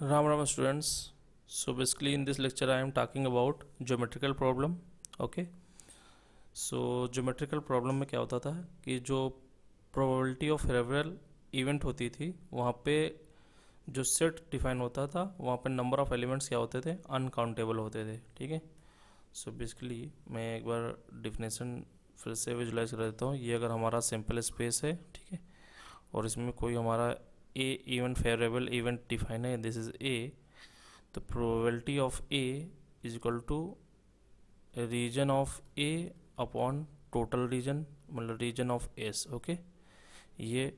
Ram Ram students. So basically in this lecture I am talking about geometrical problem. Okay. So geometrical problem में क्या होता था कि जो probability of favorable event होती थी वहाँ पे जो सेट डिफाइन होता था वहाँ पे नंबर ऑफ एलिमेंट्स क्या होते थे, अनकाउंटेबल होते थे. ठीक है. सो बेसिकली मैं एक बार डिफिनेशन फिर से विजुलाइज कर देता हूँ. ये अगर हमारा सिंपल स्पेस है, ठीक है, और इसमें कोई हमारा A event favourable event define है, दिस इज ए, तो probability of A is equal to region of A upon total region, मतलब रीजन ऑफ एस. ओके, ये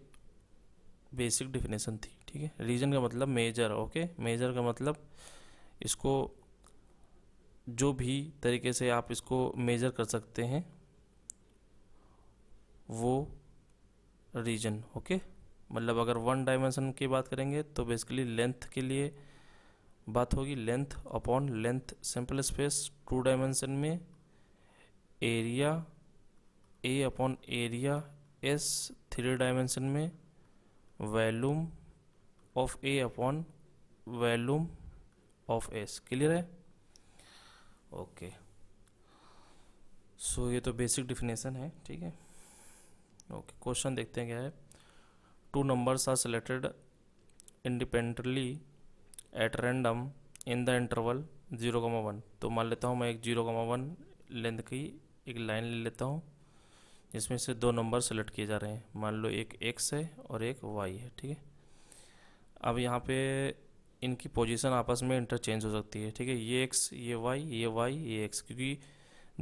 बेसिक डिफिनेशन थी. ठीक है. रीजन का मतलब मेजर. ओके, मेजर का मतलब इसको जो भी तरीके से आप इसको मेजर कर सकते हैं वो रीजन. ओके, मतलब अगर वन डायमेंशन की बात करेंगे तो बेसिकली लेंथ के लिए बात होगी, length upon length simple space. Two dimension में area A upon area S. Three dimension में volume of A upon volume of S. Clear है? ओके. सो ये तो बेसिक डिफिनेशन है. ठीक है. ओके, क्वेश्चन देखते हैं क्या है. Two numbers are selected independently at random in the interval 0,1. तो मान लेता हूँ मैं एक 0,1 लेंथ की एक लाइन ले लेता हूँ जिसमें से दो नंबर सेलेक्ट किए जा रहे हैं. मान लो एक x है और एक y है. ठीक है. अब यहाँ पे इनकी पोजीशन आपस में इंटरचेंज हो सकती है. ठीक है. ये x, ये y, ये y, ये x, क्योंकि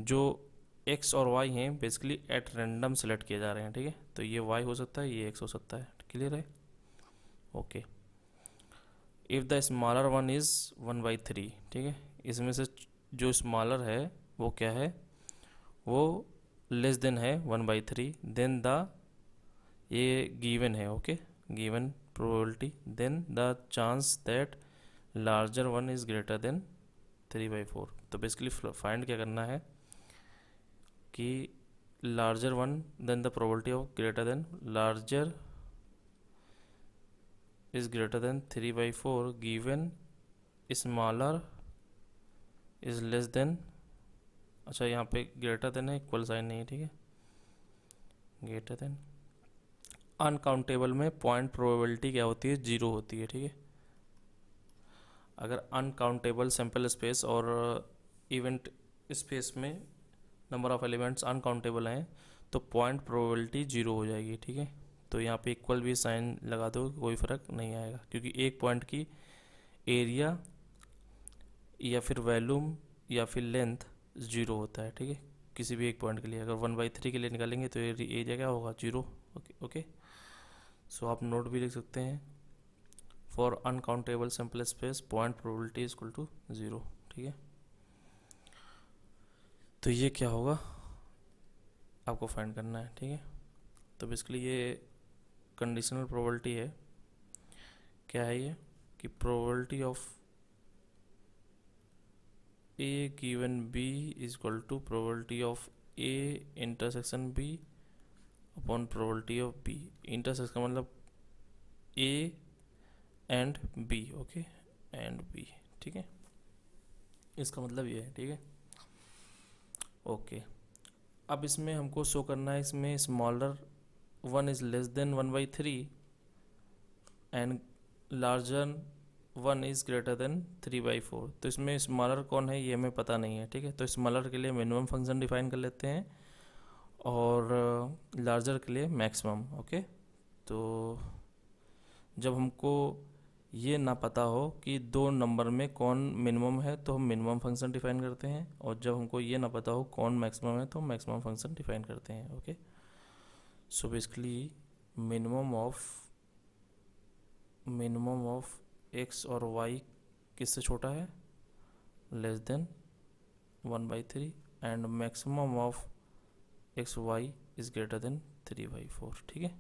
जो x और y हैं बेसिकली एट रैंडम सेलेक्ट किए जा रहे हैं. ठीक है. तो ये y हो सकता है, ये x हो सकता है. क्लियर है? Okay. If the smaller one is 1/3. ठीक है. इसमें से जो स्मॉलर है वो क्या है, वो लेस देन है 1/3. देन द, ये गिवन है. Okay, given probability. Then the chance that larger one is greater than 3/4. तो बेसिकली फाइंड क्या करना है कि larger one than the probability of greater than larger is greater than 3/4 given smaller is less than. अच्छा, यहाँ पे greater than है, equal sign नहीं है. ठीक है. Greater than. अनकाउंटेबल में पॉइंट प्रोबेबिलिटी क्या होती है, 0 होती है. ठीक है. अगर अनकाउंटेबल सैम्पल स्पेस और इवेंट स्पेस में नंबर ऑफ एलिमेंट्स अनकाउंटेबल हैं तो पॉइंट प्रोबेबिलिटी 0 हो जाएगी. ठीक है. तो यहाँ पे इक्वल भी साइन लगा दो, कोई फ़र्क नहीं आएगा, क्योंकि एक पॉइंट की एरिया या फिर वॉल्यूम या फिर लेंथ 0 होता है. ठीक है. किसी भी एक पॉइंट के लिए अगर 1/3 के लिए निकालेंगे तो एरिया क्या होगा, 0. ओके. ओके. सो आप नोट भी लिख सकते हैं, for uncountable sample space point probability is equal to 0. ठीक है. तो ये क्या होगा आपको फाइंड करना है. ठीक है. तो बेसिकली ये कंडीशनल प्रोबेबिलिटी है. क्या है ये कि probability of A given B is equal to probability of A intersection B upon probability of B. Intersection का मतलब A and B. Okay, and B. ठीक है. इसका मतलब ये है. ठीक है. ओके. अब इसमें हमको शो करना है, इसमें smaller one is less than 1/3 and larger one is greater than 3/4. तो इसमें स्मॉलर कौन है ये हमें पता नहीं है. ठीक है. तो स्मॉलर के लिए मिनिमम फंक्शन डिफाइन कर लेते हैं और लार्जर के लिए मैक्सिमम. ओके. तो जब हमको ये ना पता हो कि दो नंबर में कौन मिनिमम है तो हम मिनिमम फंक्शन डिफाइन करते हैं, और जब हमको ये ना पता हो कौन मैक्सिमम है तो हम मैक्सिमम फंक्शन डिफाइन करते हैं. Okay. So basically minimum of X और वाई किससे छोटा है, less than 1/3, and maximum of x Y is greater than 3/4. ठीक है.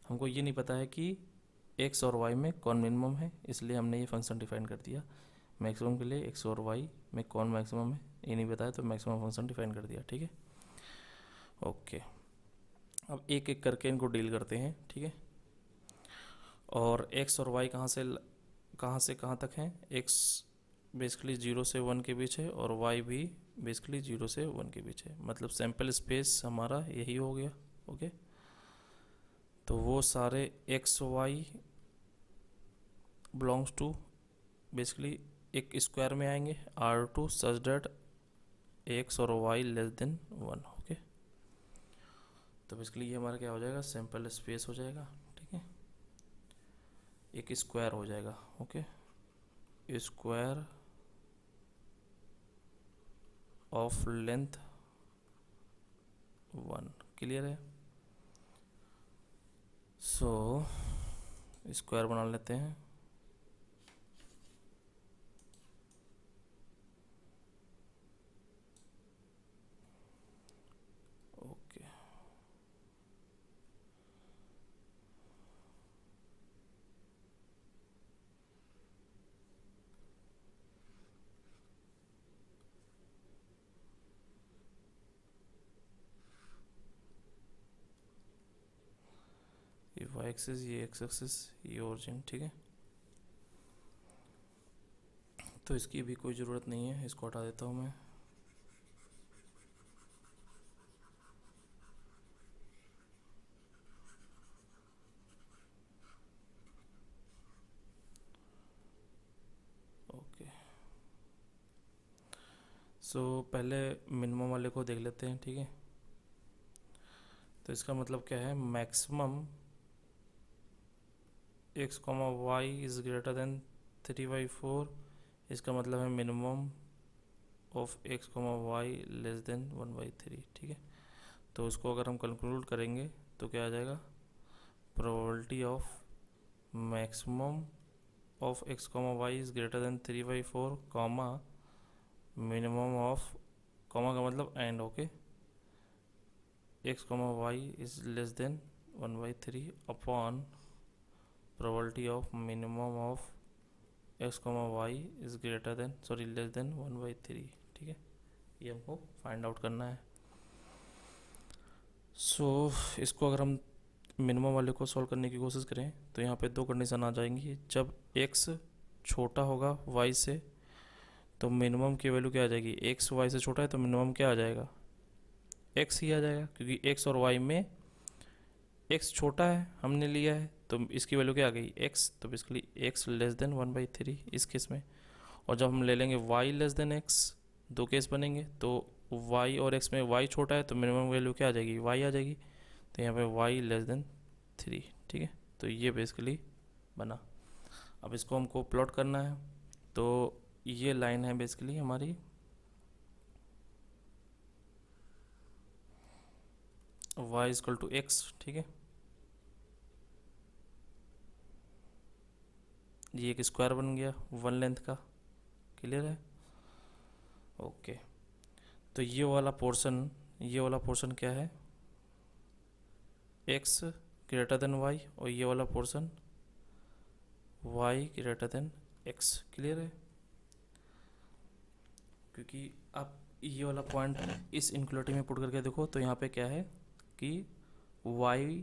हमको ये नहीं पता है कि एक्स और वाई में कौन मिनिमम है, इसलिए हमने ये फंक्शन डिफाइन कर दिया. मैक्सिमम के लिए एक्स और वाई में कौन मैक्सिमम है ये नहीं बताया तो मैक्सिमम फंक्शन डिफाइन कर दिया. ठीक है. ओके. अब एक एक करके इनको डील करते हैं. ठीक है. और एक्स और वाई कहाँ से कहाँ से कहाँ तक है, x बेसिकली 0 से 1 के बीच है और y भी बेसिकली 0 से 1 के बीच है, मतलब सैम्पल स्पेस हमारा यही हो गया। ओके, तो वो सारे X Y belongs to basically एक स्क्वायर में आएंगे R2 सच डेट एक्स और वाई लेस देन 1। ओके, तो बेसिकली ये हमारा क्या हो जाएगा, सैम्पल स्पेस हो जाएगा। ठीक है, एक स्क्वायर हो जाएगा। Okay, square of length 1। Clear है? सो स्क्वायर बना लेते हैं। ओके, ये वाई एक्सिस, ये एक्स एक्सिस, ये ओरिजिन। ठीक है, तो इसकी भी कोई ज़रूरत नहीं है, इसको हटा देता हूँ मैं। ओके, सो पहले मिनिमम वाले को देख लेते हैं। ठीक है, तो इसका मतलब क्या है, maximum X comma Y is greater than 3/4। इसका मतलब है minimum of X comma Y less than 1/3। ठीक है, तो उसको अगर हम कंक्लूड करेंगे तो क्या आ जाएगा, probability of maximum of X comma Y is greater than 3/4 comma minimum of, comma का मतलब and. Okay, X comma Y is less than 1/3 upon probability of minimum of X comma Y is greater than less than 1/3। ठीक है, ये हमको find out करना है। सो इसको अगर हम मिनिमम वाले को सॉल्व करने की कोशिश करें तो यहाँ पे दो कंडीशन आ जाएंगी। जब x छोटा होगा y से तो मिनिमम की वैल्यू क्या आ जाएगी, x y से छोटा है तो मिनिमम क्या आ जाएगा, x ही आ जाएगा, क्योंकि x और y में x छोटा है हमने लिया है, तो इसकी वैल्यू क्या आ गई, x। तो बेसिकली x लेस देन 1/3 इस केस में। और जब हम ले लेंगे y लेस देन x, दो केस बनेंगे, तो y और x में y छोटा है तो मिनिमम वैल्यू क्या आ जाएगी, y आ जाएगी। तो यहाँ पे y लेस देन 3। ठीक है, तो ये बेसिकली बना। अब इसको हमको प्लॉट करना है, तो ये लाइन है बेसिकली हमारी y इक्वल टू x। ठीक है, ये एक स्क्वायर बन गया 1 लेंथ का। क्लियर है? ओके, तो ये वाला पोर्शन क्या है, x ग्रेटर देन y, और ये वाला portion y greater than x। Clear है? क्योंकि आप ये वाला पॉइंट इस इनक्लूटिव में पुट करके देखो तो यहाँ पे क्या है कि y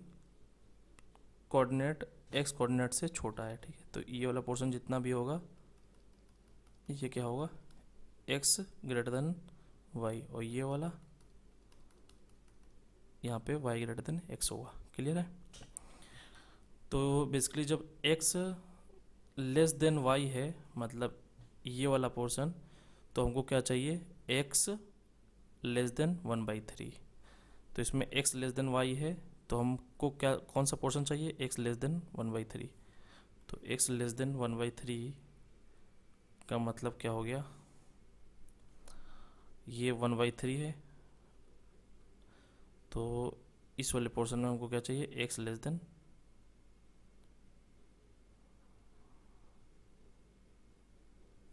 कोऑर्डिनेट x कोऑर्डिनेट से छोटा है। ठीक है, तो ये वाला पोर्शन जितना भी होगा ये क्या होगा, x ग्रेटर देन y, और ये वाला यहाँ पे y ग्रेटर देन x होगा। क्लियर है? तो बेसिकली जब x लेस देन y है, मतलब ये वाला पोर्शन, तो हमको क्या चाहिए, x लेस देन 1/3। तो इसमें x लेस देन y है, तो हमको क्या, कौन सा पोर्शन चाहिए, x लेस देन 1/3। तो x लेस देन 1/3 का मतलब क्या हो गया, ये 1/3 है, तो इस वाले पोर्शन में हमको क्या चाहिए, x लेस देन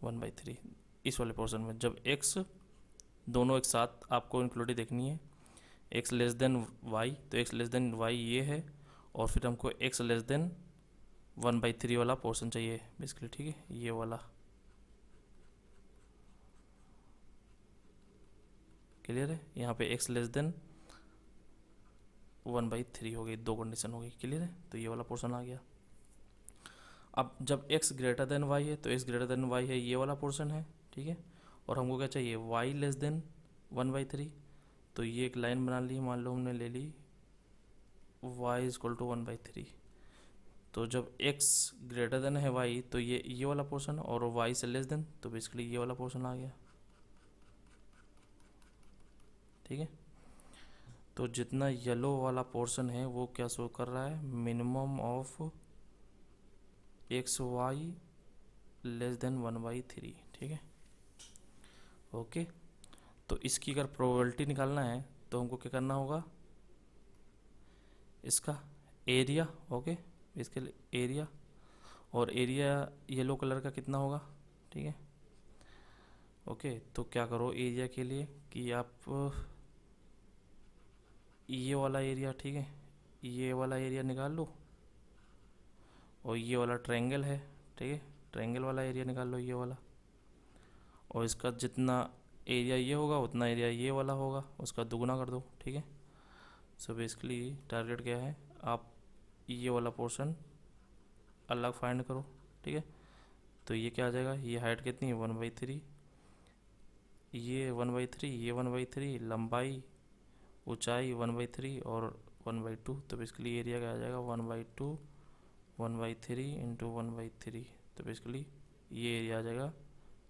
1/3। इस वाले पोर्शन में जब x, दोनों एक साथ आपको इंक्लूडिव देखनी है, x लेस देन y, तो x लेस देन y ये है, और फिर हमको x लेस देन 1/3 वाला पोर्शन चाहिए बेसिकली। ठीक है, ये वाला। क्लियर है? यहाँ पे x लेस देन 1/3 हो गई, दो कंडीशन हो गई। क्लियर है? तो ये वाला पोर्शन आ गया। अब जब x ग्रेटर देन y है तो x ग्रेटर देन y है, ये वाला पोर्शन है, ठीक है। और हमको क्या चाहिए, y लेस देन 1/3। तो ये एक लाइन बना ली, मान लो हमने ले ली y इज इक्वल टू 1/3। तो जब x ग्रेटर देन है y तो ये वाला पोर्शन, और y से लेस देन तो बेसिकली ये वाला पोर्शन आ गया, ठीक है। तो जितना येलो वाला पोर्शन है वो क्या शो कर रहा है, minimum of xy less than 1/3, ठीक है। ओके, तो इसकी अगर प्रोबेबिलिटी निकालना है तो हमको क्या करना होगा, इसका एरिया, ओके, इसके लिए एरिया, और एरिया येलो कलर का कितना होगा, ठीक है। ओके, तो क्या करो एरिया के लिए कि आप ये वाला एरिया, ठीक है, ये वाला एरिया निकाल लो, और ये वाला ट्रायंगल है, ठीक है, ट्रायंगल वाला एरिया निकाल लो, ये वाला, और इसका जितना एरिया ये होगा उतना एरिया ये वाला होगा, उसका दुगुना कर दो, ठीक है। सो बेसिकली टारगेट क्या है, आप ये वाला पोर्शन अलग फाइंड करो, ठीक है। तो ये क्या आ जाएगा, ये हाइट कितनी है 1/3, ये 1/3, ये 1/3, लंबाई ऊंचाई 1/3 और 1/2। तो बेसिकली एरिया क्या आ जाएगा 1/2 1/3 इंटू 1/3। तो बेसिकली ये एरिया आ जाएगा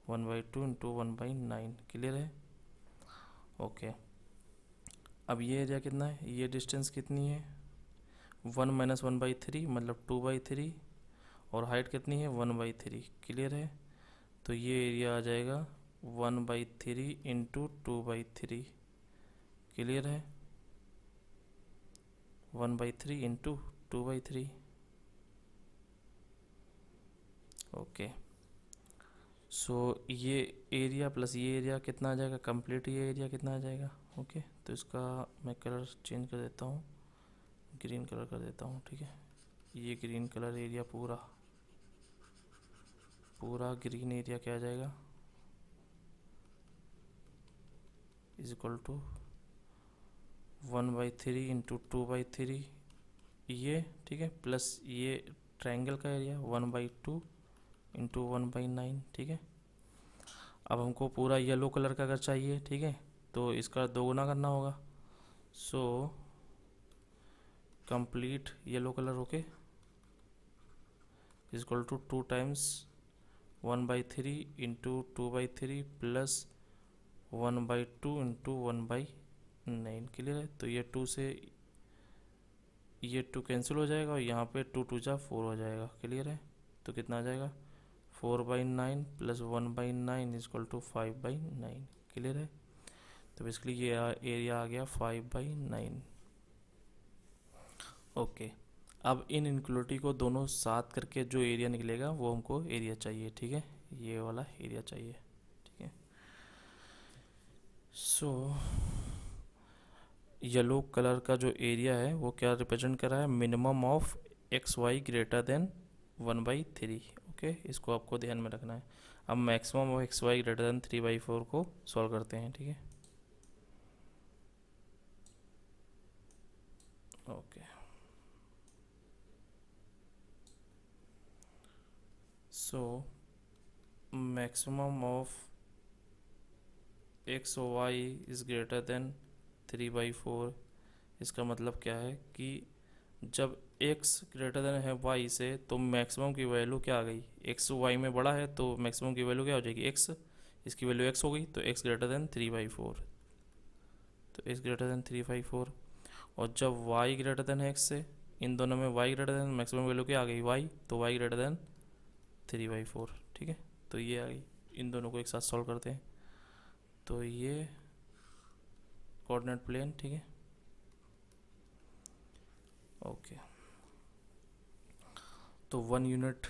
1/2 इंटू 1/9। क्लियर है, ओके। अब ये एरिया कितना है, ये डिस्टेंस कितनी है 1 माइनस 1/3 मतलब 2/3, और हाइट कितनी है 1/3। क्लियर है, तो ये एरिया आ जाएगा 1/3 इंटू 2/3। क्लियर है, 1/3 इंटू 2/3, ओके। सो ये एरिया प्लस ये एरिया कितना आ जाएगा, कंप्लीट ये एरिया कितना आ जाएगा, ओके। तो इसका मैं कलर चेंज कर देता हूँ, ग्रीन कलर कर देता हूँ, ठीक है। ये ग्रीन कलर एरिया पूरा पूरा ग्रीन एरिया क्या आ जाएगा, इज इक्वल टू 1/3 इंटू 2/3 ये, ठीक है, प्लस ये ट्रायंगल का एरिया 1/2 इंटू 1/9, ठीक है। अब हमको पूरा येलो कलर का अगर चाहिए, ठीक है, तो इसका दोगुना करना होगा। So complete yellow colour, okay, is equal to 2 times 1/3 into 2/3 plus 1/2 into 1/9। Clear है, तो ये 2 से ये 2 कैंसिल हो जाएगा, और यहाँ पे 2 2 जा 4 हो जाएगा। क्लियर है, तो कितना आ जाएगा 4/9 plus 1/9 is equal to 5/9। Clear है, तो बेसिकली ये एरिया आ गया 5/9, ओके। अब इन इनक्लूडिटी को दोनों साथ करके जो एरिया निकलेगा वो हमको एरिया चाहिए, ठीक है, ये वाला एरिया चाहिए, ठीक है। सो येलो कलर का जो एरिया है वो क्या रिप्रेजेंट कर रहा है, minimum of XY greater than 1/3, okay. इसको आपको ध्यान में रखना है। अब maximum of XY greater than 3/4 को सॉल्व करते हैं, ठीक है, okay. So maximum of XY is greater than 3/4, इसका मतलब क्या है कि जब x ग्रेटर देन है y से तो मैक्सिमम की वैल्यू क्या आ गई, x y में बड़ा है तो मैक्सिमम की वैल्यू क्या हो जाएगी x, इसकी वैल्यू x हो गई, तो x ग्रेटर देन 3/4, तो x ग्रेटर देन 3/4। और जब y ग्रेटर देन है x से, इन दोनों में y greater than maximum value क्या आ गई y, तो y ग्रेटर देन 3/4, ठीक है। तो ये आ गई, इन दोनों को एक साथ सॉल्व करते हैं, तो ये कोऑर्डिनेट प्लेन, ठीक है, ओके। तो 1 यूनिट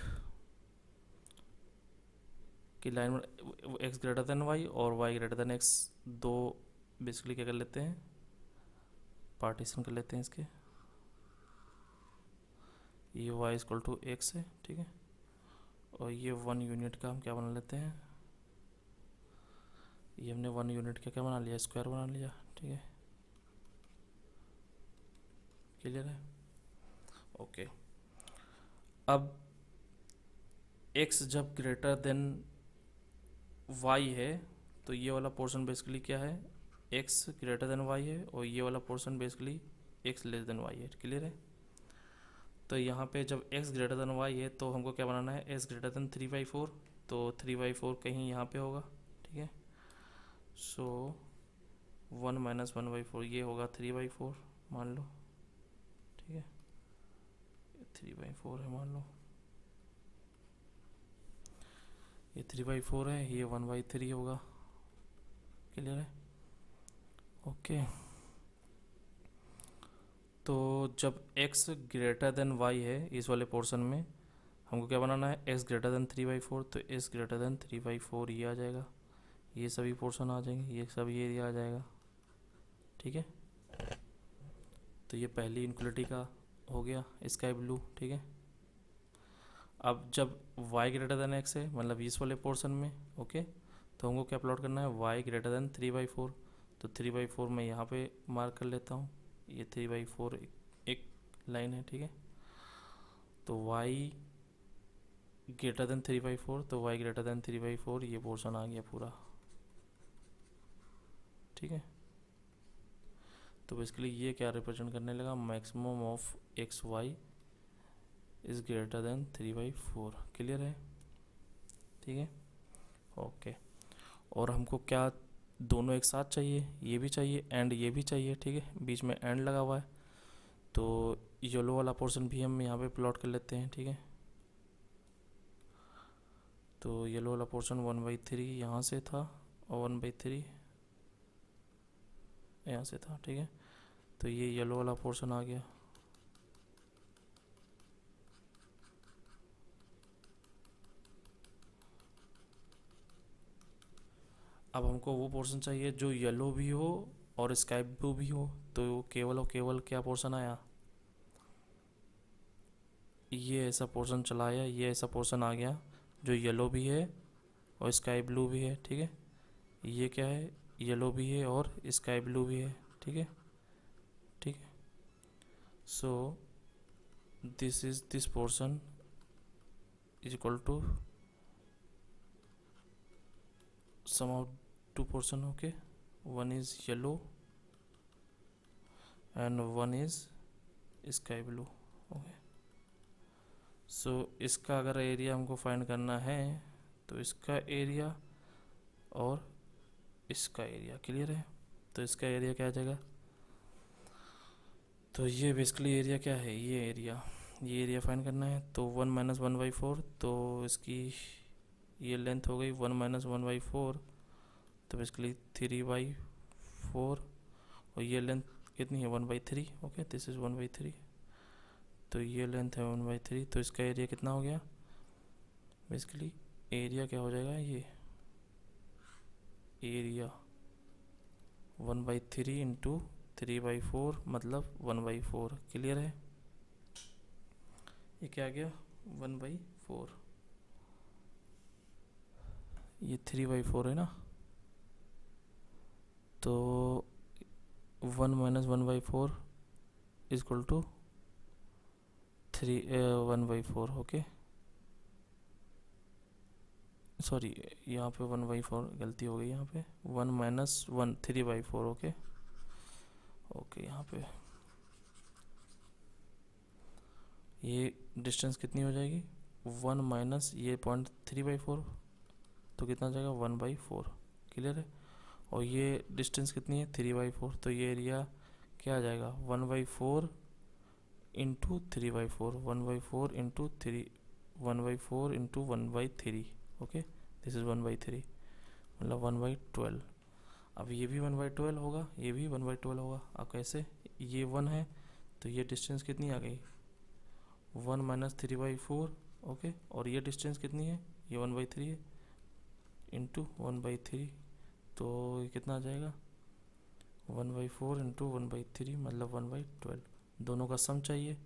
की लाइन में x ग्रेटर देन y और y ग्रेटर देन x, दो बेसिकली क्या कर लेते हैं, पार्टीशन कर लेते हैं इसके, ये y इक्वल टू x है, ठीक है, और ये 1 यूनिट का हम क्या बना लेते हैं, ये हमने 1 यूनिट का क्या बना लिया, स्क्वायर बना लिया, ठीक है। क्लियर है, ओके। अब एक्स जब ग्रेटर देन वाई है तो ये वाला पोर्शन बेसिकली क्या है, एक्स ग्रेटर देन वाई है, और ये वाला portion basically X less than Y है। क्लियर है? तो यहाँ पे जब x ग्रेटर देन वाई है तो हमको क्या बनाना है, x ग्रेटर देन 3/4, तो 3/4 कहीं यहाँ पे होगा। ठीक है, सो 1 माइनस 1/4 ये होगा 3/4 मान लो। ठीक है, 3/4 है मान लो, ये 3/4 है, ये 1/3 होगा। क्लियर है? ओके, तो जब x ग्रेटर देन y है इस वाले पोर्शन में, हमको क्या बनाना है, x ग्रेटर देन 3/4, तो x ग्रेटर देन 3/4 ये आ जाएगा, ये सभी पोर्शन आ जाएंगे, ये सब ये एरिया आ जाएगा। ठीक है, तो ये पहली इनक्वलिटी का हो गया स्काई ब्लू। ठीक है, अब जब y ग्रेटर देन x है, मतलब इस वाले पोर्शन में, ओके, तो हमको क्या प्लॉट करना है, y ग्रेटर देन 3/4, तो 3/4 मैं यहाँ पे मार्क कर लेता हूँ, ये 3/4 एक लाइन है। ठीक है, तो y ग्रेटर देन 3/4, तो y ग्रेटर देन 3/4 ये पोर्शन आ गया पूरा। ठीक है, तो बेसिकली ये क्या रिप्रेजेंट करने लगा, maximum of x Y is greater than 3/4। Clear है? ठीक है, ओके, और हमको क्या दोनों एक साथ चाहिए, ये भी चाहिए एंड ये भी चाहिए। ठीक है, बीच में एंड लगा हुआ है, तो येलो वाला पोर्शन भी हम यहाँ पे प्लॉट कर लेते हैं। ठीक है, तो येलो वाला पोर्शन 1/3 यहाँ से था और 1/3 यहाँ से था। ठीक है, तो ये येलो वाला पोर्शन आ गया। अब हमको वो पोर्शन चाहिए जो येलो भी हो और स्काई ब्लू भी हो, तो केवल और केवल क्या पोर्शन आया, ये ऐसा पोर्शन चला आया, ये ऐसा पोर्शन आ गया जो येलो भी है और स्काई ब्लू भी है। ठीक है, ये क्या है, येलो भी है और स्काई ब्लू भी है। ठीक है, ठीक है, so this is this portion is equal to sum of two portion. Okay, one is yellow and one is sky blue. Okay, so इसका अगर एरिया हमको फाइंड करना है तो इसका एरिया और इसका एरिया। क्लियर है? तो इसका एरिया क्या आ जाएगा, तो ये बेसिकली एरिया क्या है, ये एरिया फाइंड करना है, तो 1 माइनस 1/4, तो इसकी ये लेंथ हो गई 1 माइनस 1/4, तो बेसिकली 3/4, और ये लेंथ कितनी है 1/3। ओके, दिस इज़ 1/3, तो ये लेंथ है 1/3, तो इसका एरिया कितना हो गया, बेसिकली एरिया क्या हो जाएगा, ये एरिया 1/3 इंटू 3/4 मतलब 1/4। क्लियर है? ये क्या आ गया 1/4, ये 3/4 है ना, तो 1 minus 1/4 is equal to 1/4। Okay, sorry यहाँ पे 1/4 गलती हो गई, यहाँ पे 1 माइनस 1 3/4। ओके, ओके, यहाँ पे ये डिस्टेंस कितनी हो जाएगी, 1 माइनस ये 3/4, तो कितना जाएगा 1/4। क्लियर है? और ये डिस्टेंस कितनी है 3/4, तो ये एरिया क्या आ जाएगा 1/4 into 3/4, 1/4 into 3, 1/4 into 1/3। Okay, this is 1/3 मतलब 1/12। अब ये भी 1/12 होगा, ये भी 1/12 होगा। अब कैसे, ये 1 है तो ये डिस्टेंस कितनी आ गई 1 माइनस 3/4। ओके, और ये डिस्टेंस कितनी है, ये 1/3 है इंटू 1/3, तो ये कितना आ जाएगा 1/4 इंटू 1/3 मतलब 1/12। दोनों का सम चाहिए,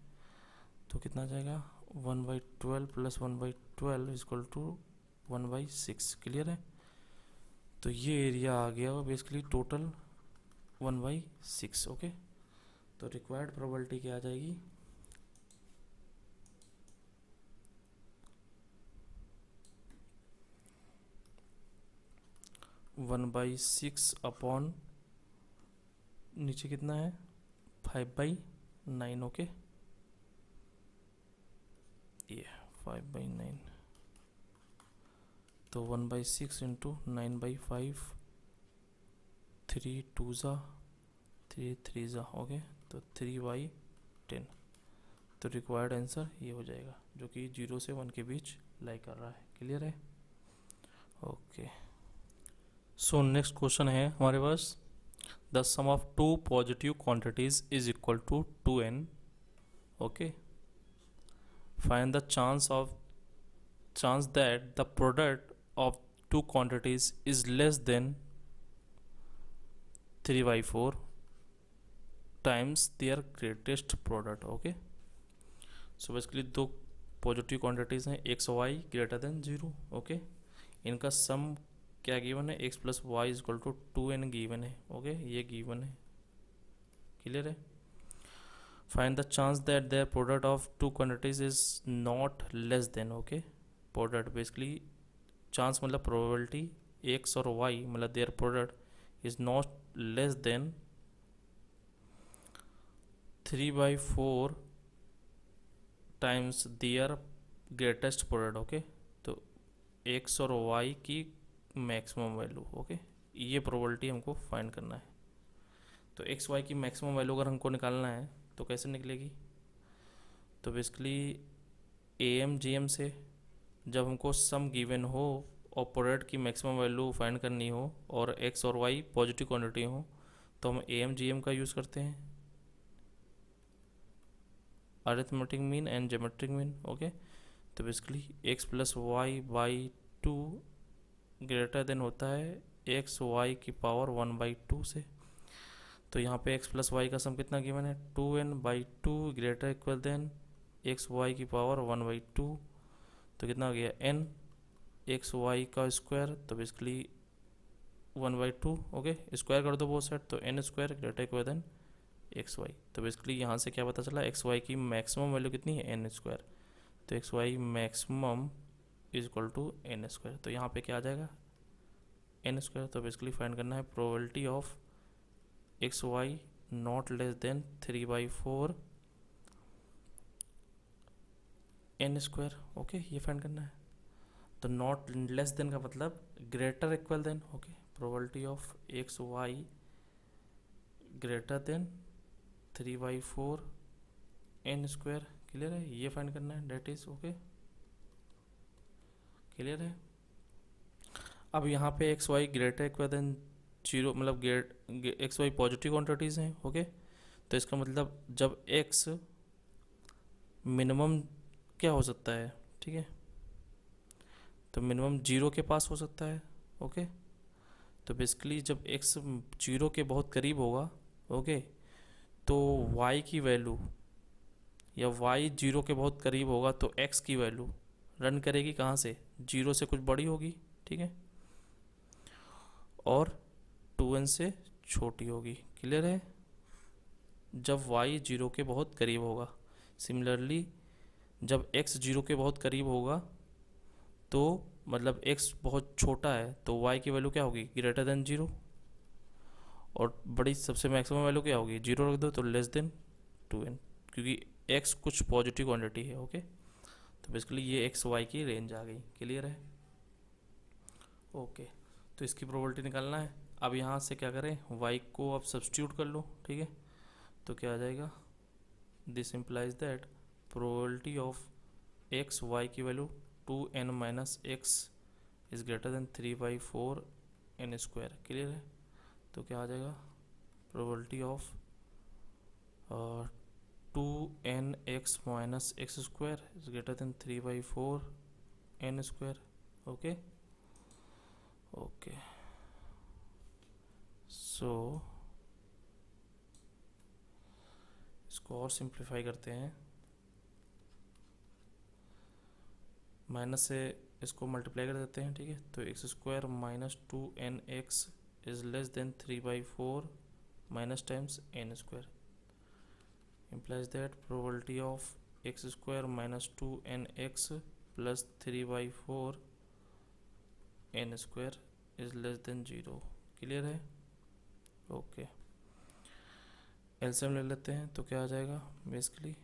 तो कितना आ जाएगा 1/12 प्लस 1/12 इजक्वल टू 1/6। क्लियर है? तो ये एरिया आ गया बेसिकली टोटल 1/6। ओके, तो रिक्वायर्ड प्रोबेबिलिटी क्या आ जाएगी, 1/6 अपॉन नीचे कितना है 5/9, ओके, ये 5/9, तो 1/6 इंटू 9/5, 3 2 ज़ा 3 3 ज़ा, ओके, तो 3/10। तो रिक्वायर्ड आंसर ये हो जाएगा, जो कि 0 से 1 के बीच लाई कर रहा है। क्लियर है? ओके, सो नेक्स्ट क्वेश्चन है हमारे पास, the sum of two positive quantities is equal to 2n, okay, find the chance that the product of two quantities is less than 3/4 times their greatest product, okay। So basically दो positive quantities हैं X Y greater than 0, okay, इनका sum क्या given है, X plus Y is equal to 2n given है, okay, ये given है। Clear है? Find the chance that their product of two quantities is not less than, okay, product basically chance मतलब probability, X और Y मतलब their product is not less than 3/4 times their greatest product, okay, तो X और Y की maximum value, okay, ये probability हमको find करना है। तो एक्स वाई की मैक्सिमम वैल्यू अगर हमको निकालना है तो कैसे निकलेगी, तो basically A M G M से जब हमको सम गिवन हो और प्रोडक्ट की मैक्सिमम वैल्यू फाइंड करनी हो और एक्स और वाई पॉजिटिव क्वांटिटी हो तो हम ए एम जी एम का यूज़ करते हैं, arithmetic mean and geometric mean, okay. तो basically X plus Y by 2 greater than होता है एक्स वाई की पावर 1/2 से। तो यहाँ पे x प्लस वाई का सम कितना गिवन है, 2n/2 greater equal than x Y की पावर 1/2, तो कितना हो गया n एक्स वाई का स्क्वायर, तो बेसिकली 1/2, ओके, स्क्वायर कर दो वो सेट, तो n square greater equal than x y. तो बेसिकली यहाँ से क्या पता चला, एक्स वाई की मैक्सिमम वैल्यू कितनी है, n स्क्वायर, तो x y maximum is equal to n square. तो यहाँ पे क्या आ जाएगा, n स्क्वायर। तो बेसिकली फाइंड करना है probability of x y not less than 3/4 n square, okay, ये फाइंड करना है। तो नॉट लेस देन का मतलब greater equal than, okay, probability of x Y greater than 3/4 n square. Clear है? ये फाइंड करना है, डेट इज ओके। क्लियर है? अब यहाँ पे x Y greater equal than 0 मतलब एक्स वाई पॉजिटिव क्वांटिटीज़ हैं, ओके। तो इसका मतलब जब एक्स मिनिमम क्या हो सकता है, ठीक है, तो मिनिमम 0 के पास हो सकता है, ओके। तो बेसिकली जब एक्स 0 के बहुत करीब होगा, ओके, तो y की वैल्यू या y 0 के बहुत करीब होगा तो x की वैल्यू रन करेगी कहाँ से, 0 से कुछ बड़ी होगी, ठीक है, और 2n से छोटी होगी। क्लियर है? जब y 0 के बहुत करीब होगा। सिमिलरली जब x 0 के बहुत करीब होगा तो मतलब x बहुत छोटा है तो y की वैल्यू क्या होगी, ग्रेटर देन 0, और बड़ी सबसे मैक्सिमम वैल्यू क्या होगी, 0 रख दो तो लेस देन 2n, क्योंकि x कुछ पॉजिटिव क्वांटिटी है, ओके। तो बेसिकली ये एक्स वाई की रेंज आ गई। क्लियर है? ओके, तो इसकी प्रोबेबिलिटी निकालना है। अब यहाँ से क्या करें, y को आप सब्स्टिट्यूट कर लो, ठीक है, तो क्या आ जाएगा, this implies that probability of x Y की value 2n minus X is greater than 3/4 n square. Clear है? तो क्या आ जाएगा, probability of 2n x minus X square is greater than 3/4 n square, okay. Okay, so इसको और simplify करते हैं, माइनस से इसको मल्टीप्लाई कर देते हैं, ठीक है। तो x square minus 2nx is less than 3/4 minus times n square implies that probability of x square minus 2nx plus 3/4 n square is less then 0। Clear है? ओके, एलसीएम ले लेते हैं तो क्या आ जाएगा basically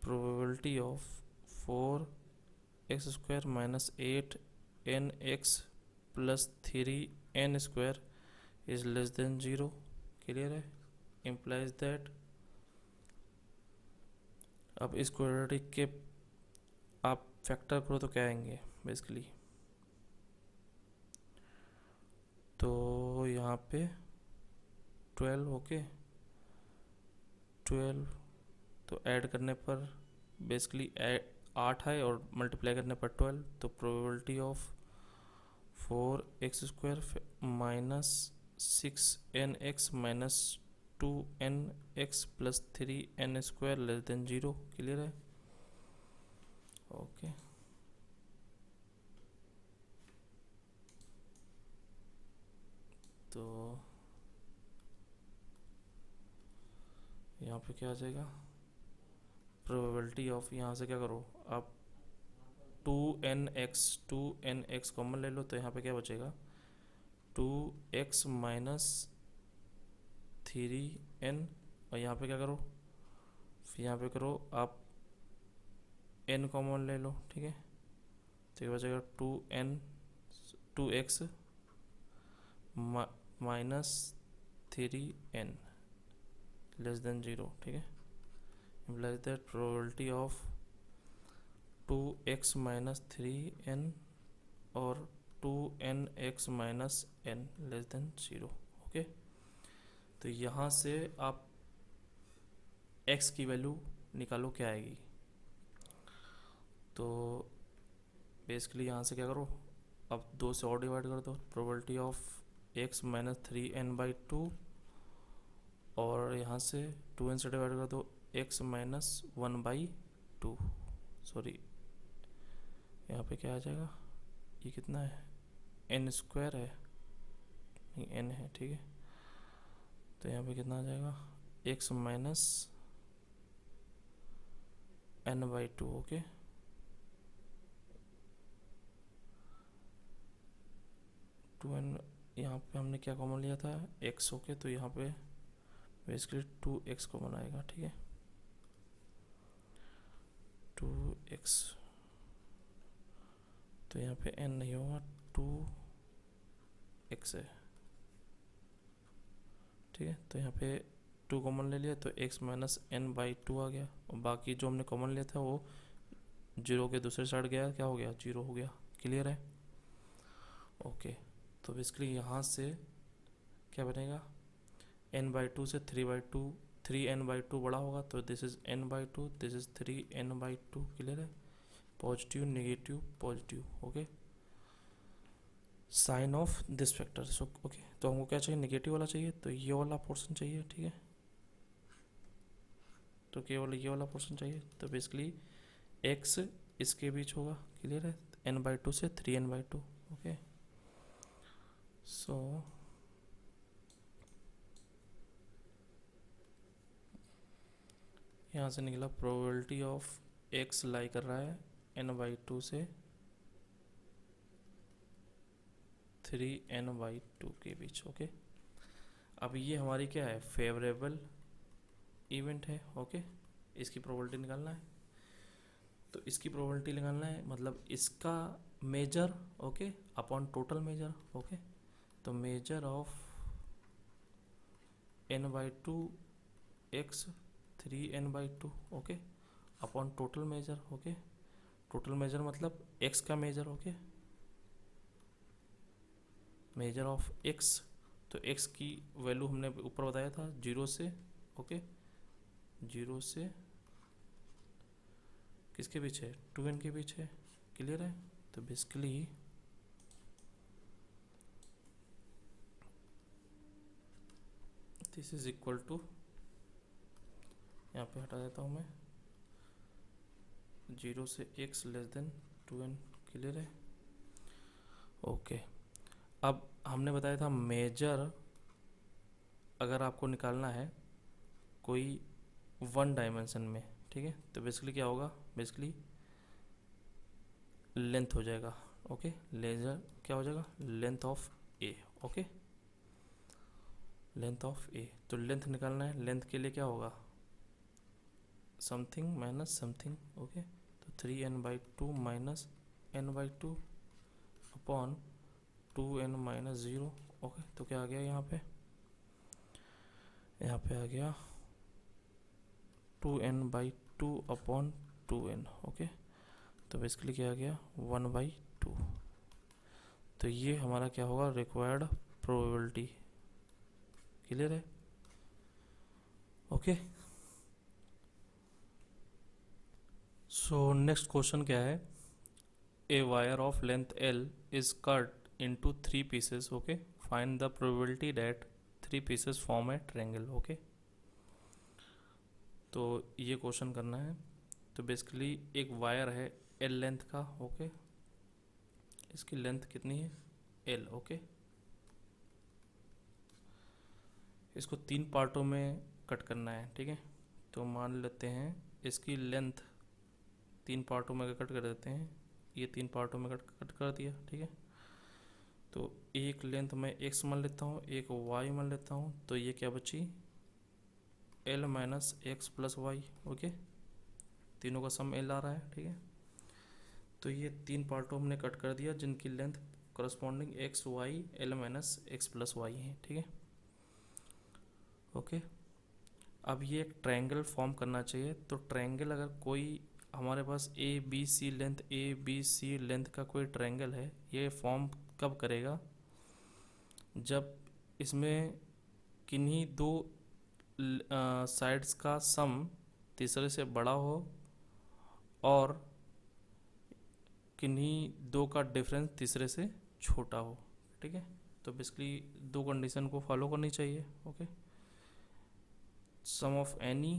probability of 4x² minus 8nx plus 3n² is less then 0। Clear है? Implies that, अब इस क्वाड्रेटिक के आप फैक्टर करो तो क्या आएंगे बेसिकली, तो यहाँ पे 12। ओके, 12 तो ऐड करने पर बेसिकली 8 है और मल्टीप्लाई करने पर 12, तो probability of 4x² minus 6nx minus 2nx plus 3n² less than 0। Clear है? ओके, तो यहाँ पे क्या आ जाएगा प्रोबेबिलिटी ऑफ, यहाँ से क्या करो आप 2nx कॉमन ले लो, तो यहाँ पे क्या बचेगा 2x माइनस 3n, और यहाँ पे क्या करो, फिर यहाँ पे करो आप n कॉमन ले लो। ठीक है, तो ये बचेगा 2x minus 3n less than 0। ठीक है, implies that probability of 2x minus 3n और 2nx minus n less than 0। Okay, तो यहाँ से आप x की वैल्यू निकालो क्या आएगी, तो बेसिकली यहाँ से क्या करो, अब 2 से और डिवाइड कर दो, probability of x minus 3n/2 और यहाँ से 2n से डिवाइड कर दो x माइनस 1/2। सॉरी, यहाँ पे क्या आ जाएगा, ये कितना है n² है, नहीं n है। ठीक है, तो यहाँ पे कितना आ जाएगा x माइनस n/2। ओके, यहाँ पे हमने क्या कॉमन लिया था x। ओके, तो यहाँ पे बेसिकली 2x कॉमन आएगा। ठीक है, 2x, तो यहाँ पे n नहीं होगा, 2x है। ठीक है, तो यहाँ पे 2 कॉमन ले लिया तो x माइनस n/2 आ गया, और बाकी जो हमने कॉमन लिया था वो 0 के दूसरे साइड गया, क्या हो गया 0 हो गया। क्लियर है? ओके, तो बेसिकली यहाँ से क्या बनेगा n/2 से 3/2, 3n/2 बड़ा होगा, तो this is n/2, this is 3n/2। Clear है? Positive negative positive. Okay, sign of this factor. So okay, तो हमको क्या चाहिए, नेगेटिव वाला चाहिए, तो ये वाला पोर्शन चाहिए। ठीक है, तो केवल ये वाला पोर्शन चाहिए, तो बेसिकली x इसके बीच होगा। क्लियर है? n/2 से 3n/2। ओके, सो यहाँ से निकला प्रोबेबिलिटी ऑफ x लाई कर रहा है n/2 से 3n/2 के बीच। ओके, अब ये हमारी क्या है, फेवरेबल इवेंट है। ओके, इसकी प्रोबेबिलिटी निकालना है, तो इसकी प्रोबेबिलिटी निकालना है मतलब इसका measure, okay, upon total measure. Okay, तो measure of n/2 x 3n/2, okay, upon total measure. Okay, total measure मतलब x का measure. Okay, measure of x, तो x की वैल्यू हमने ऊपर बताया था 0 से। ओके, 0 से किसके बीच है, 2n के बीच है। क्लियर है? तो basically this is equal to, यहाँ पे हटा देता हूँ मैं, 0 से x less than 2n। Clear है? ओके, अब हमने बताया था मेजर अगर आपको निकालना है कोई 1 डायमेंशन में, ठीक है, तो बेसिकली क्या होगा, बेसिकली लेंथ हो जाएगा। ओके, लेजर क्या हो जाएगा, length of A. Okay, length of A, तो लेंथ निकालना है, लेंथ के लिए क्या होगा, समथिंग माइनस समथिंग। ओके, तो 3n/2 minus n/2 upon 2n minus 0। Okay, तो क्या आ गया यहाँ पे आ गया 2n/2 अपॉन 2n। ओके, तो बेसिकली क्या आ गया 1/2। तो ये हमारा क्या होगा, रिक्वायर्ड प्रोबेबिलिटी। क्लियर है? ओके, सो नेक्स्ट क्वेश्चन क्या है, A wire of length L is cut into 3 pieces. Okay, find the probability that 3 pieces form a triangle. Okay, तो ये क्वेश्चन करना है। तो बेसिकली एक वायर है L लेंथ का। ओके, इसकी लेंथ कितनी है, L। ओके, इसको 3 पार्टों में कट करना है। ठीक है, तो मान लेते हैं इसकी लेंथ 3 पार्टों में कट कर देते हैं। ये 3 पार्टों में कट कर दिया। ठीक है, तो एक लेंथ में x मान लेता हूँ, एक y मान लेता हूँ, तो ये क्या बची, L minus x plus Y. Okay, तीनों का सम L आ रहा है। ठीक है, तो ये 3 पार्टों हमने कट कर दिया जिनकी length corresponding x y L minus x plus y है। ठीक है, ओके, अब ये एक ट्रायंगल फॉर्म करना चाहिए। तो ट्रायंगल अगर कोई हमारे पास ए बी सी लेंथ का कोई ट्रायंगल है, ये फॉर्म कब करेगा, जब इसमें किन्हीं दो साइड्स का सम तीसरे से बड़ा हो और किन्हीं दो का डिफरेंस तीसरे से छोटा हो। ठीक है, तो बेसिकली 2 कंडीशन को फॉलो करनी चाहिए। Okay, sum of any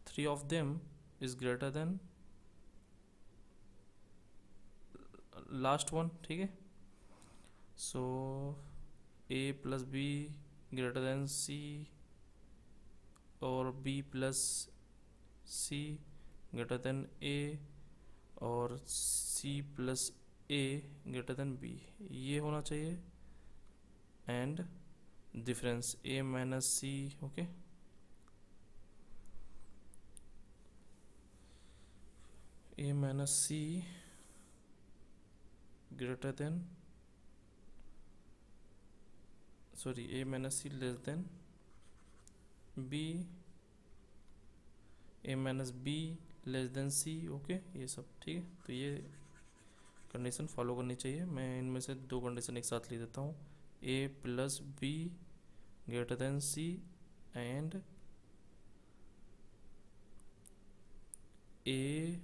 3 of them is greater than last one. ठीक है, so a plus B greater than C और b plus C greater than a और c plus a greater than b, ये होना चाहिए। And difference a minus C. Okay, a minus C greater than a minus C less than b, a minus B less than C. Okay, ये सब ठीक है, तो ये कंडीशन फॉलो करनी चाहिए। मैं इनमें से 2 कंडीशन एक साथ ले देता हूँ, a plus B greater than c and a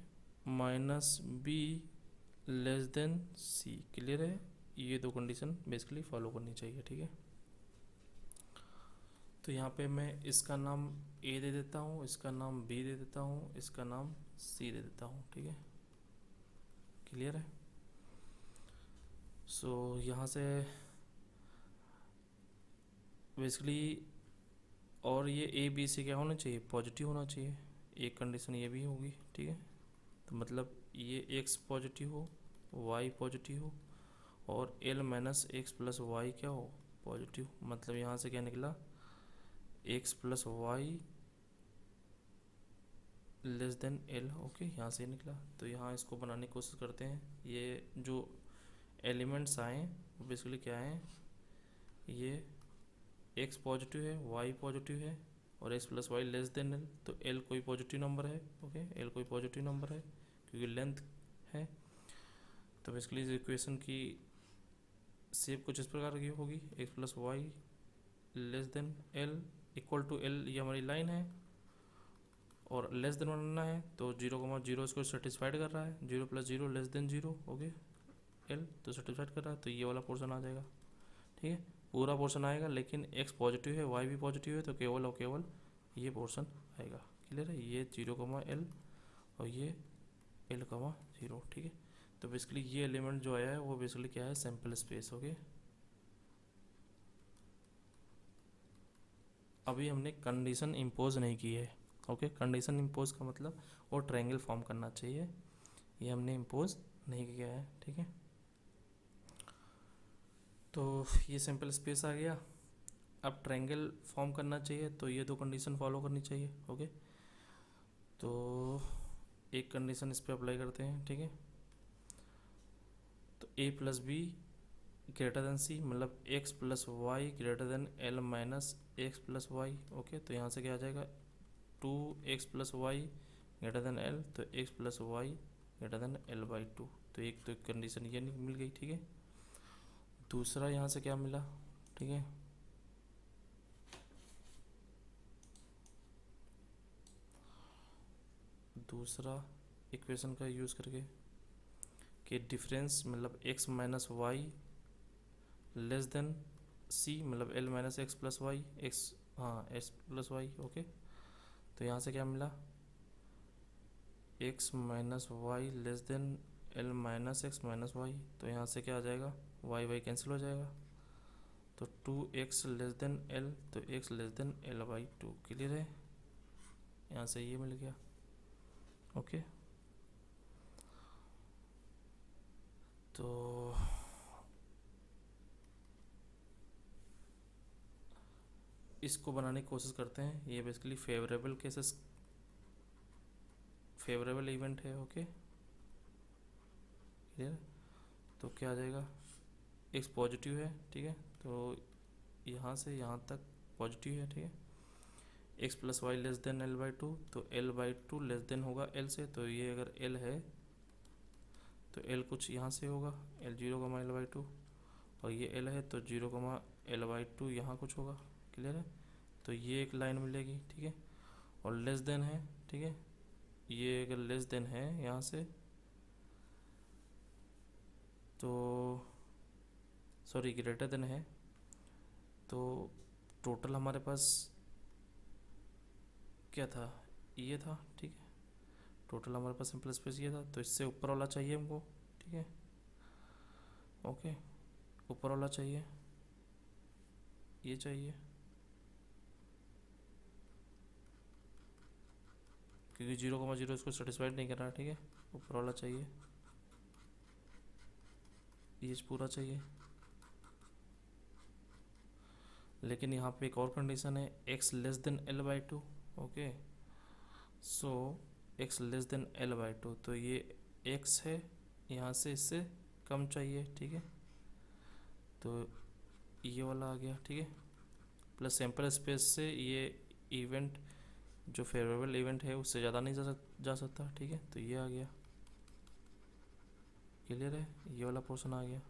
minus B less than c. Clear है? ये 2 कंडीशन बेसिकली फॉलो करनी चाहिए। ठीक है, तो यहाँ पे मैं इसका नाम A दे देता हूँ, इसका नाम B दे देता हूँ, इसका नाम C दे देता हूँ। ठीक है, क्लियर है? सो यहाँ से बेसिकली, और ये A B C क्या होना चाहिए, पॉजिटिव होना चाहिए। एक कंडीशन ये भी होगी। ठीक है, तो मतलब ये x पॉजिटिव हो, y पॉजिटिव हो और L minus x plus y क्या हो, पॉजिटिव। मतलब यहाँ से क्या निकला, x plus y less than L। Okay, यहाँ से निकला। तो यहाँ इसको बनाने की कोशिश करते हैं। ये जो एलिमेंट्स आए वो बेसिकली क्या है, ये x पॉजिटिव है, y पॉजिटिव है और x plus y less than L। तो L कोई पॉजिटिव नंबर है। ओके, L कोई पॉजिटिव नंबर है क्योंकि लेंथ है। तो बेसिकली इस इक्वेशन की शेप कुछ इस प्रकार की होगी, x plus y less than L equal to L, ये हमारी लाइन है और लेस देन बनाना है तो 0,0 इसको सेटिस्फाइड कर रहा है, 0 plus 0 less than 0। Okay, L तो सेटिस्फाइड कर रहा है, तो ये वाला पोर्शन आ जाएगा। ठीक है, पूरा पोर्शन आएगा, लेकिन x पॉजिटिव है, y भी पॉजिटिव है, तो केवल और केवल ये पोर्शन आएगा। क्लियर है? ये 0,L और ये L,0। ठीक है, तो बेसिकली ये एलिमेंट जो आया है वो बेसिकली क्या है, सैम्पल स्पेस। ओके, अभी हमने कंडीशन इम्पोज नहीं की है। ओके, कंडीशन इम्पोज का मतलब वो ट्रायंगल फॉर्म करना चाहिए, ये हमने इम्पोज नहीं गया है, ठीक है। तो ये सैम्पल स्पेस आ गया। अब ट्रायंगल फॉर्म करना चाहिए तो ये दो कंडीशन फॉलो करनी चाहिए, ओके। तो एक कंडीशन इस पर अप्लाई करते हैं, ठीक है। तो a plus B greater than C, मतलब x plus Y greater than l minus x plus Y, okay. तो यहाँ से क्या आ जाएगा, 2x plus Y greater than l, तो x plus Y greater than l/2। तो एक कंडीशन ये मिल गई, ठीक है। दूसरा यहाँ से क्या मिला, ठीक है। दूसरा इक्वेशन का यूज़ करके कि डिफरेंस मतलब x minus Y less than C, मतलब l minus x plus Y, X, हाँ एक्स प्लस वाई, ओके। तो यहाँ से क्या मिला, x minus Y less than l minus x minus Y. तो यहाँ से क्या आ जाएगा, y कैंसिल हो जाएगा। तो 2x लेस देन l, तो x less than l/2, clear है। यहाँ से ये मिल गया, ओके। तो इसको बनाने की कोशिश करते हैं। ये basically favourable cases, favourable event है, ओके, क्लियर। तो क्या आ जाएगा, x पॉजिटिव है, ठीक है। तो यहाँ से यहाँ तक पॉजिटिव है, ठीक है। x plus y less than l/2, तो l/2 लेस देन होगा l से। तो ये अगर l है तो l कुछ यहाँ से होगा, l0, l/2, और ये l है तो 0, l/2 यहाँ कुछ होगा, क्लियर है। तो ये एक लाइन मिलेगी, ठीक है। और लेस देन है, ठीक है। ये अगर लेस देन है यहाँ से, तो सॉरी ग्रेटर देन है, तो टोटल हमारे पास क्या था, ये था, ठीक है। टोटल हमारे पास सिंपल स्पेस ये था। तो इससे ऊपर वाला चाहिए हमको, ठीक है, ओके। ऊपर वाला चाहिए, ये चाहिए, क्योंकि 0,0 इसको सेटिस्फाइड नहीं कर रहा, ठीक है। ऊपर वाला चाहिए, ये पूरा चाहिए। लेकिन यहाँ पे एक और कंडीशन है, x less than l/2, okay. So x less than l/2, तो ये x है, यहाँ से इससे कम चाहिए, ठीक है। तो ये वाला आ गया, ठीक है। प्लस सैम्पल स्पेस से ये इवेंट जो फेवरेबल इवेंट है उससे ज़्यादा नहीं जा सकता, ठीक है। तो ये आ गया, क्लियर है। ये वाला पोर्शन आ गया,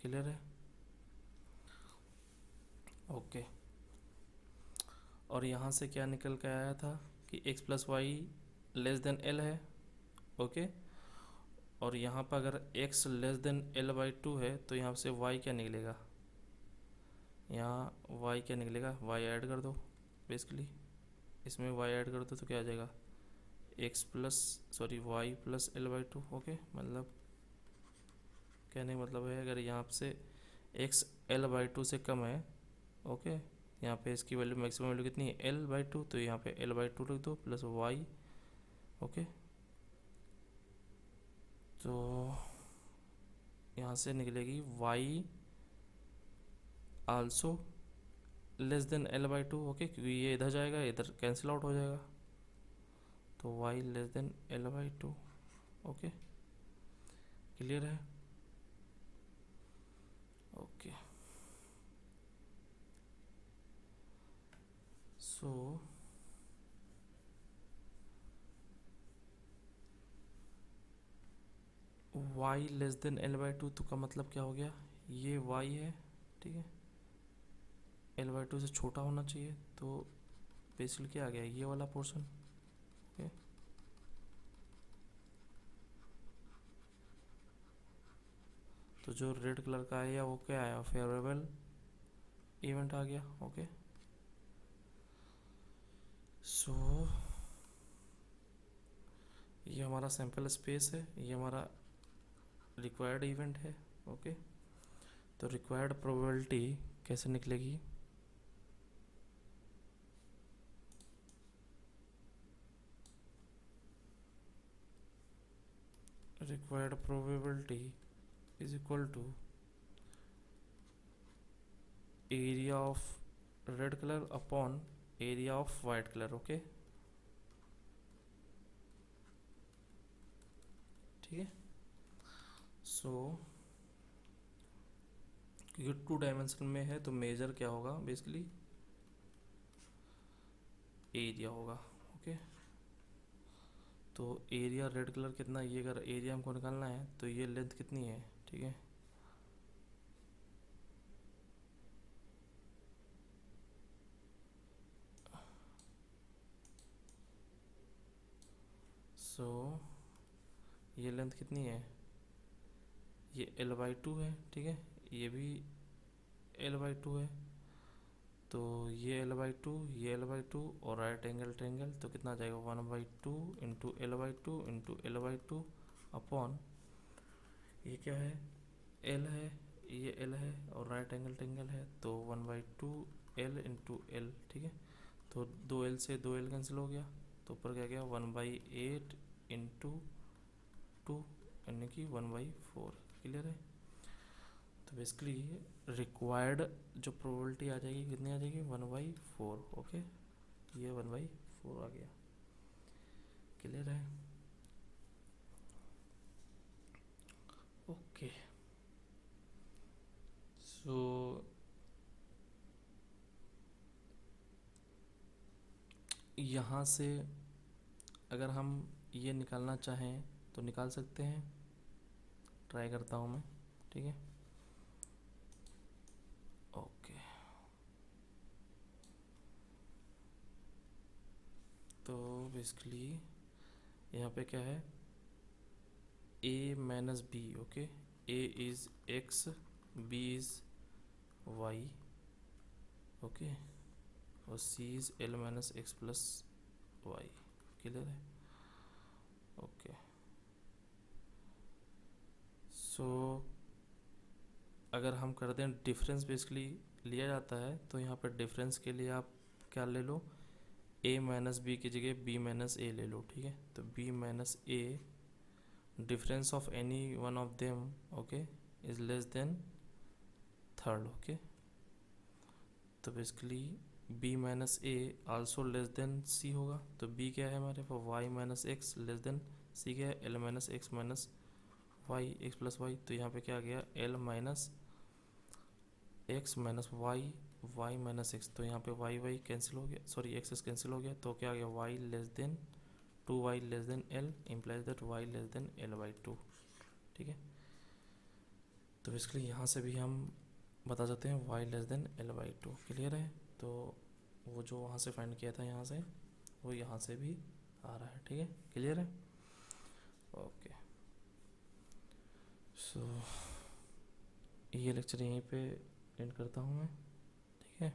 क्लियर है, ओके। और यहाँ से क्या निकल के आया था कि x plus y less than l है, ओके। और यहाँ पर अगर x लेस देन l/2 है तो यहाँ से y क्या निकलेगा, यहाँ y क्या निकलेगा, y ऐड कर दो बेसिकली, इसमें y ऐड कर दो तो क्या आ जाएगा, x plus sorry y plus l/2, okay. मतलब कहने मतलब है अगर यहाँ से x l/2 से कम है, ओके, यहाँ पे इसकी वैल्यू मैक्सिमम वैल्यू कितनी है, l/2, तो यहाँ पे l/2 लिख दो प्लस y, ओके। तो यहाँ से निकलेगी y also less than l/2, okay, क्योंकि ये इधर जाएगा, इधर कैंसिल आउट हो जाएगा। तो y less than l/2, okay, clear है, ओके। सो y लेस देन l/2 तो का मतलब क्या हो गया, ये y है, ठीक है, l/2 से छोटा होना चाहिए। तो बेसिकली क्या आ गया, ये वाला पोर्शन, ओके। तो जो रेड कलर का आया वो क्या आया, फेवरेबल इवेंट आ गया, ओके। सो ये हमारा सैम्पल स्पेस है, ये हमारा रिक्वायर्ड इवेंट है, ओके। तो रिक्वायर्ड प्रोबेबिलिटी कैसे निकलेगी, required probability is equal to area of red colour upon area of white colour. Okay, ठीक है। सो क्योंकि 2 डायमेंशन में है तो मेजर क्या होगा, बेसिकली एरिया होगा। ओके, तो एरिया रेड कलर कितना, ये अगर एरिया हमको निकालना है तो ये लेंथ कितनी है, ठीक है। सो ये लेंथ कितनी है, ये L/2 है, ठीक है। ये भी L/2 है, तो ये L/2, ये L/2 और राइट एंगल ट्रायंगल, तो कितना आ जाएगा 1/2 into L/2 into L/2 upon ये क्या है, L है, ये L है और राइट एंगल ट्रायंगल है, तो 1/2 L इंटू L, ठीक है। तो 2L से 2L कैंसिल हो गया, तो ऊपर क्या गया 1/8 इंटू 2 यानी कि 1/4। क्लियर है। तो बेसिकली रिक्वायर्ड जो प्रोबेबिलिटी आ जाएगी कितनी आ जाएगी 1/4। ओके, ये 1/4 आ गया। क्लियर है। ओके, सो यहाँ से अगर हम ये निकालना चाहें तो निकाल सकते हैं, ट्राई करता हूँ मैं, ठीक है। ओके, तो बेसिकली यहाँ पे क्या है, a minus b. Okay, a is x, b is y, okay, और c is l minus x plus y. Clear है। ओके, सो अगर हम कर दें डिफरेंस बेसिकली लिया जाता है, तो यहाँ पर डिफरेंस के लिए आप क्या ले लो, a माइनस बी की जगह b माइनस ए ले लो, ठीक है। तो b minus a difference of any one of them, okay, is less than third. Okay, तो basically b minus a also less than c होगा। तो b क्या है हमारे पास y minus x less than c क्या है l minus x minus y x plus y. तो यहाँ पे क्या आ गया l minus x minus y y minus x. तो यहाँ पे वाई वाई कैंसिल हो गया, सॉरी एक्स कैंसिल हो गया, तो क्या आ गया y less than 2y less than l implies that y less than L/2, ठीक है। तो बेसिकली यहाँ से भी हम बता सकते हैं y less than L/2। Clear है। तो वो जो वहाँ से फाइंड किया था यहाँ से, वो यहाँ से भी आ रहा है, ठीक है। क्लियर है। ओके, सो ये लेक्चर यहीं पे एंड करता हूँ मैं, ठीक है।